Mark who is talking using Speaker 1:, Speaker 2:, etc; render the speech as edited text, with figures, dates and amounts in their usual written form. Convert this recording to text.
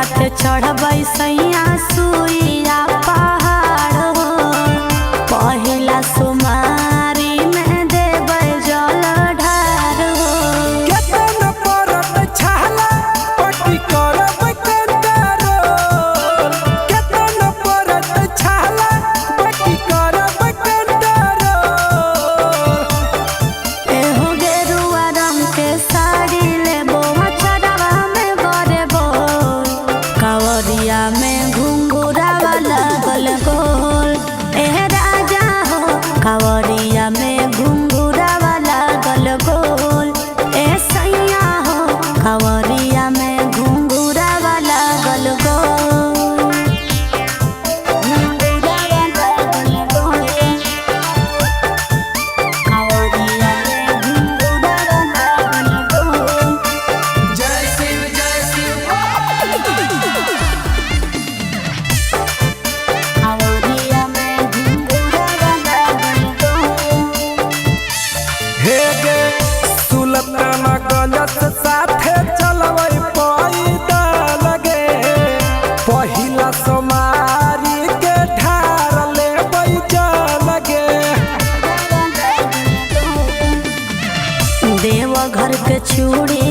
Speaker 1: साथ चढ़बै सैया सुइया पहाड़ हो। पहिला सोमारी में देबै जल ढार हो।
Speaker 2: केतना परत छाला पट्टी करब कंटारो। केतना परत छाला पट्टी करब कंटारो।
Speaker 1: एहो गेरुआ रंग के साड़ी लेबो मचरवा में बरेबो। कावरिया में घुंघुरावा लगल गोल। एह राजा हो कावरिया में घुंघुरावा लगल गोल। ए सैया हो कावरिया में घुंघुरावा लगल गोल। घुंघुरावा लगल गोल। कावरिया में घुंघुरावा लगल गोल।
Speaker 2: जय शिव जय शिव।
Speaker 1: कावरिया में घुंघुरावा लगल गोल।
Speaker 2: हे गे सुल्तानगंज साथे चलबै पैदल गे। पहिला सोमारी के ढार लेबै जल गे।
Speaker 1: देवघर के चूड़ी